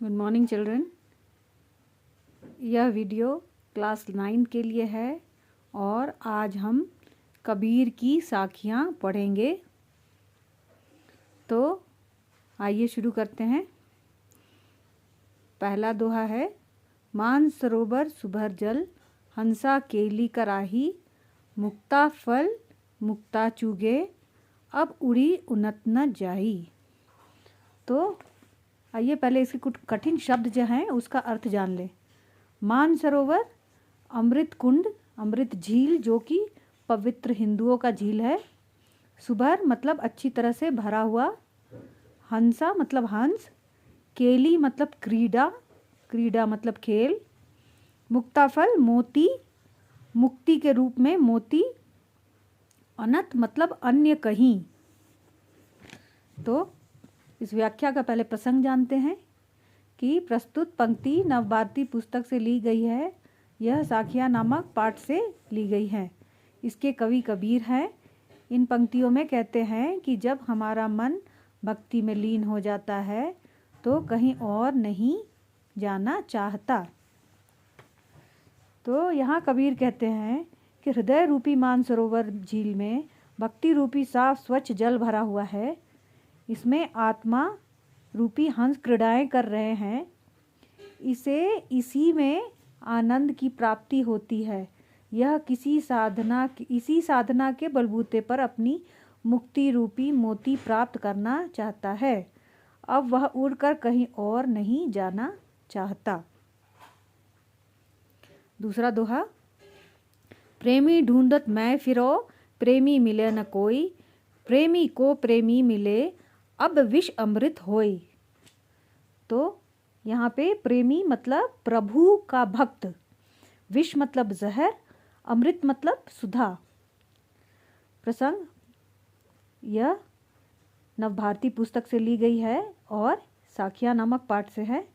Good morning children. यह video class 9 के लिए है और आज हम कबीर की साखियाँ पढ़ेंगे। तो आइए शुरू करते हैं। पहला दोहा है, मान सरोवर सुभर जल, हंसा केली कराही, मुक्ता फल मुक्ता चुगे, अब उड़ी उन्नत न जाई। तो आइए पहले इसके कुछ कठिन शब्द जो हैं उसका अर्थ जान लें। मान सरोवर अमृत कुंड, अमृत झील जो कि पवित्र हिंदुओं का झील है। सुभर मतलब अच्छी तरह से भरा हुआ। हंसा मतलब हंस। केली मतलब क्रीड़ा, क्रीड़ा मतलब खेल। मुक्ताफल मोती, मुक्ति के रूप में मोती। अनंत मतलब अन्य कहीं। तो इस व्याख्या का पहले प्रसंग जानते हैं कि प्रस्तुत पंक्ति नवभारती पुस्तक से ली गई है। यह साखियाँ नामक पाठ से ली गई है। इसके कवि कबीर हैं। इन पंक्तियों में कहते हैं कि जब हमारा मन भक्ति में लीन हो जाता है तो कहीं और नहीं जाना चाहता। तो यहाँ कबीर कहते हैं कि हृदय रूपी मानसरोवर झील में भक्ति रूपी साफ स्वच्छ जल भरा हुआ है। इसमें आत्मा रूपी हंस क्रीड़ाएं कर रहे हैं। इसी में आनंद की प्राप्ति होती है। यह इसी साधना के बलबूते पर अपनी मुक्ति रूपी मोती प्राप्त करना चाहता है। अब वह उड़कर कहीं और नहीं जाना चाहता। दूसरा दोहा, प्रेमी ढूंढत मैं फिरो, प्रेमी मिले न कोई, प्रेमी को प्रेमी मिले, अब विष अमृत होई। तो यहाँ पे प्रेमी मतलब प्रभु का भक्त, विष मतलब जहर, अमृत मतलब सुधा। प्रसंग यह नवभारती पुस्तक से ली गई है और साखियाँ नामक पाठ से है।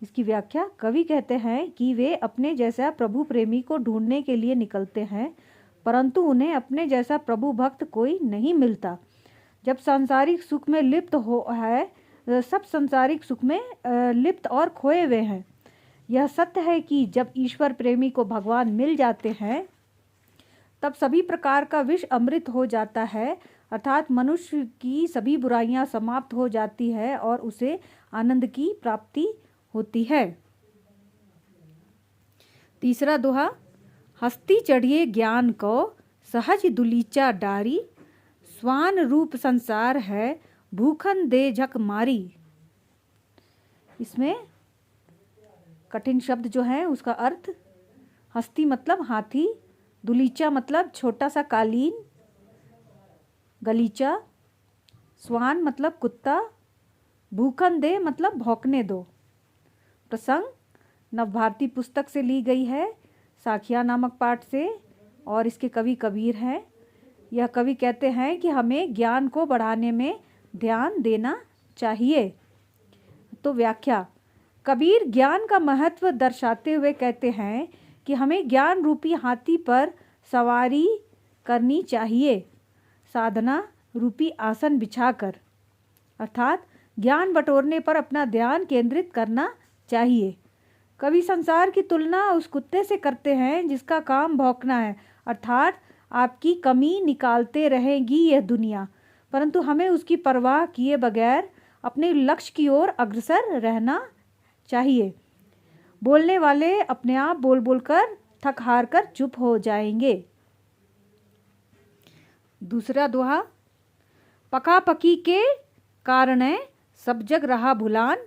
इसकी व्याख्या कवि कहते हैं कि वे अपने जैसा प्रभु प्रेमी को ढूंढने के लिए निकलते हैं, परंतु उन्हें अपने जैसा प्रभु भक्त कोई नहीं मिलता। जब सांसारिक सुख में लिप्त हो है, सब सांसारिक सुख में लिप्त और खोए हुए हैं। यह सत्य है कि जब ईश्वर प्रेमी को भगवान मिल जाते हैं तब सभी प्रकार का विष अमृत हो जाता है, अर्थात मनुष्य की सभी बुराइयां समाप्त हो जाती है और उसे आनंद की प्राप्ति होती है। तीसरा दोहा, हस्ती चढ़िए ज्ञान को, सहज दुलीचा डारी, स्वान रूप संसार है, भूखन दे झक मारी। इसमें कठिन शब्द जो है उसका अर्थ, हस्ती मतलब हाथी, दुलीचा मतलब छोटा सा कालीन, गलीचा, स्वान मतलब कुत्ता, भूखन दे मतलब भौंकने दो। प्रसंग नवभारती पुस्तक से ली गई है, साखियाँ नामक पाठ से, और इसके कवि कबीर हैं। यह कवि कहते हैं कि हमें ज्ञान को बढ़ाने में ध्यान देना चाहिए। तो व्याख्या, कबीर ज्ञान का महत्व दर्शाते हुए कहते हैं कि हमें ज्ञान रूपी हाथी पर सवारी करनी चाहिए, साधना रूपी आसन बिछाकर, अर्थात ज्ञान बटोरने पर अपना ध्यान केंद्रित करना चाहिए। कवि संसार की तुलना उस कुत्ते से करते हैं जिसका काम भौंकना है, अर्थात आपकी कमी निकालते रहेगी यह दुनिया, परंतु हमें उसकी परवाह किए बगैर अपने लक्ष्य की ओर अग्रसर रहना चाहिए। बोलने वाले अपने आप बोल बोलकर थक हार कर चुप हो जाएंगे। दूसरा दोहा, पकापकी के कारण सब जग रहा भुलान,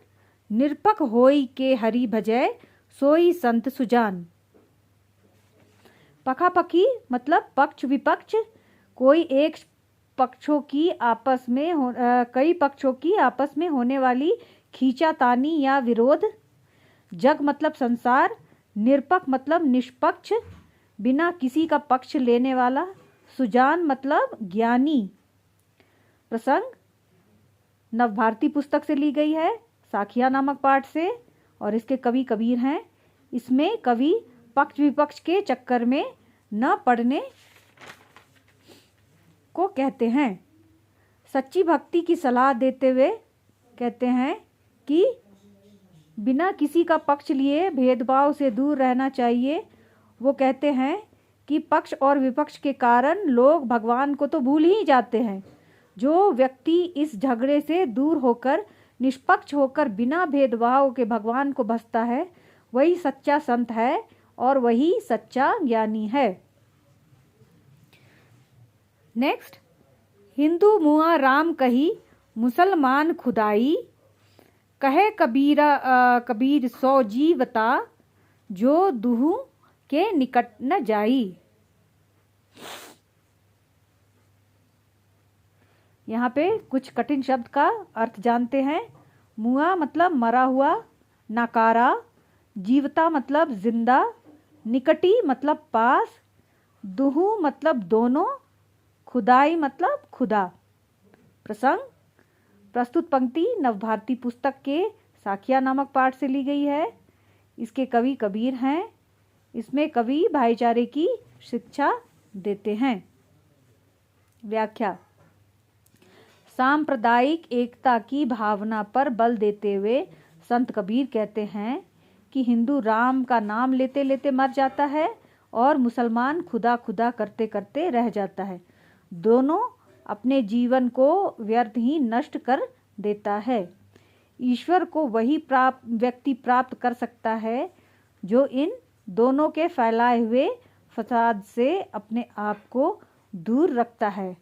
निरपक होई के हरि भजय, सोई संत सुजान। पकापकी मतलब पक्ष विपक्ष, कोई एक पक्षों की आपस में कई पक्षों की आपस में होने वाली खींचातानी या विरोध। जग मतलब संसार, निरपक मतलब निष्पक्ष, बिना किसी का पक्ष लेने वाला, सुजान मतलब ज्ञानी। प्रसंग नवभारती पुस्तक से ली गई है, साखियाँ नामक पाठ से, और इसके कवि कबीर हैं। इसमें कवि पक्ष विपक्ष के चक्कर में न पड़ने को कहते हैं। सच्ची भक्ति की सलाह देते हुए कहते हैं कि बिना किसी का पक्ष लिए भेदभाव से दूर रहना चाहिए। वो कहते हैं कि पक्ष और विपक्ष के कारण लोग भगवान को तो भूल ही जाते हैं। जो व्यक्ति इस झगड़े से दूर होकर निष्पक्ष होकर बिना भेदभाव के भगवान को भजता है, वही सच्चा संत है और वही सच्चा ज्ञानी है। नेक्स्ट, हिंदू मुआ राम कही, मुसलमान खुदाई, कहे कबीर सौ जीवता, जो दुहु के निकट न जाई। यहाँ पे कुछ कठिन शब्द का अर्थ जानते हैं। मुआ मतलब मरा हुआ, नकारा, जीवता मतलब जिंदा, निकटी मतलब पास, दुहु मतलब दोनों, खुदाई मतलब खुदा। प्रसंग, प्रस्तुत पंक्ति नवभारती पुस्तक के साखिया नामक पाठ से ली गई है। इसके कवि कबीर हैं। इसमें कवि भाईचारे की शिक्षा देते हैं। व्याख्या, सांप्रदायिक एकता की भावना पर बल देते हुए संत कबीर कहते हैं कि हिंदू राम का नाम लेते लेते मर जाता है और मुसलमान खुदा खुदा करते करते रह जाता है। दोनों अपने जीवन को व्यर्थ ही नष्ट कर देता है। ईश्वर को वही व्यक्ति प्राप्त कर सकता है जो इन दोनों के फैलाए हुए फसाद से अपने आप को दूर रखता है,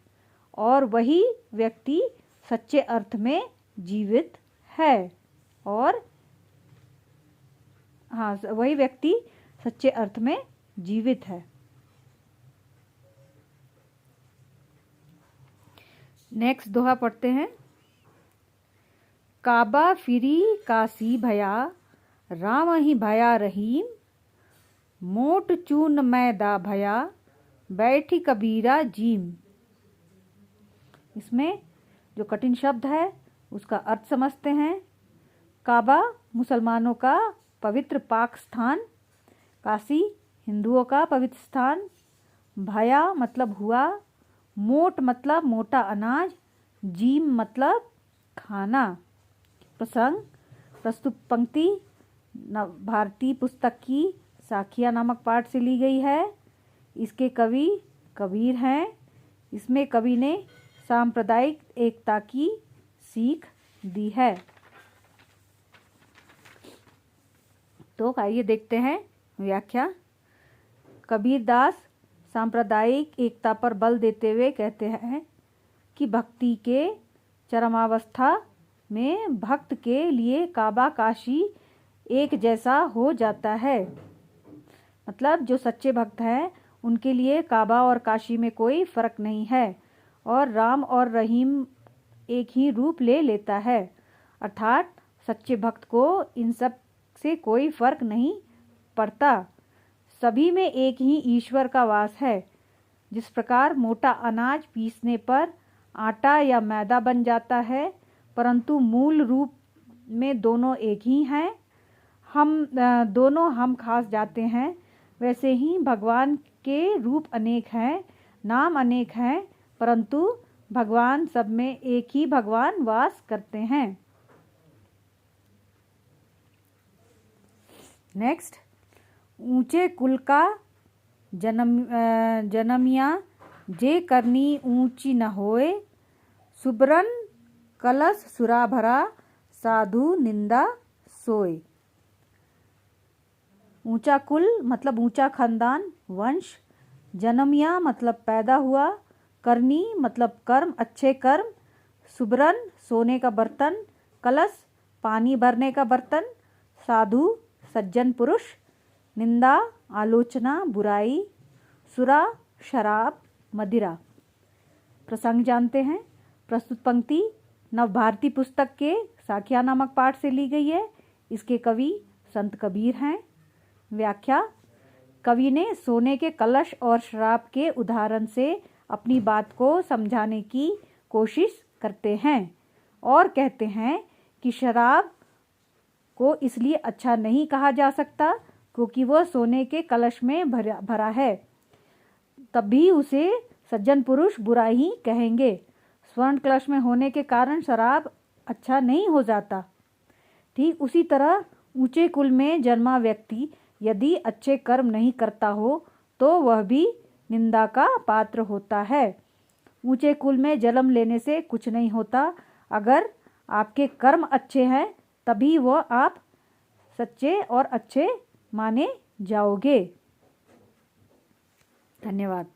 और वही व्यक्ति सच्चे अर्थ में जीवित है। और वही व्यक्ति सच्चे अर्थ में जीवित है। नेक्स्ट दोहा पढ़ते हैं। काबा फिरी काशी भया, राम ही भया रहीम, मोट चून मैदा भया, बैठी कबीरा जीम। इसमें जो कठिन शब्द है उसका अर्थ समझते हैं। काबा मुसलमानों का पवित्र पाक स्थान, काशी हिंदुओं का पवित्र स्थान, भया मतलब हुआ, मोट मतलब मोटा अनाज, जीम मतलब खाना। प्रसंग, प्रस्तुत पंक्ति भारतीय पुस्तक की साखिया नामक पाठ से ली गई है। इसके कवि कबीर हैं। इसमें कवि ने सांप्रदायिक एकता की सीख दी है। तो आइए देखते हैं व्याख्या। कबीरदास सांप्रदायिक एकता पर बल देते हुए कहते हैं कि भक्ति के चरमावस्था में भक्त के लिए काबा काशी एक जैसा हो जाता है। मतलब जो सच्चे भक्त हैं उनके लिए काबा और काशी में कोई फर्क नहीं है, और राम और रहीम एक ही रूप ले लेता है। अर्थात सच्चे भक्त को इन सब से कोई फर्क नहीं पड़ता। सभी में एक ही ईश्वर का वास है। जिस प्रकार मोटा अनाज पीसने पर आटा या मैदा बन जाता है, परंतु मूल रूप में दोनों एक ही हैं, दोनों हम खास जाते हैं, वैसे ही भगवान के रूप अनेक हैं, नाम अनेक हैं, परंतु भगवान सब में एक ही भगवान वास करते हैं। नेक्स्ट, ऊंचे कुल का जन्मिया, जे करनी ऊंची न होए, सुबरन कलश सुरा भरा, साधु निंदा सोए। ऊंचा कुल मतलब ऊंचा खानदान, वंश। जन्मिया मतलब पैदा हुआ। करनी मतलब कर्म, अच्छे कर्म। सुबरन सोने का बर्तन। कलश पानी भरने का बर्तन। साधु सज्जन पुरुष। निंदा आलोचना, बुराई। सुरा शराब, मदिरा। प्रसंग जानते हैं। प्रस्तुत पंक्ति नवभारती पुस्तक के साखिया नामक पाठ से ली गई है। इसके कवि संत कबीर हैं। व्याख्या, कवि ने सोने के कलश और शराब के उदाहरण से अपनी बात को समझाने की कोशिश करते हैं और कहते हैं कि शराब को इसलिए अच्छा नहीं कहा जा सकता क्योंकि वह सोने के कलश में भरा है, तब भी उसे सज्जन पुरुष बुरा ही कहेंगे। स्वर्ण कलश में होने के कारण शराब अच्छा नहीं हो जाता। ठीक उसी तरह ऊंचे कुल में जन्मा व्यक्ति यदि अच्छे कर्म नहीं करता हो तो वह भी निंदा का पात्र होता है। ऊंचे कुल में जन्म लेने से कुछ नहीं होता। अगर आपके कर्म अच्छे हैं तभी वह आप सच्चे और अच्छे माने जाओगे। धन्यवाद।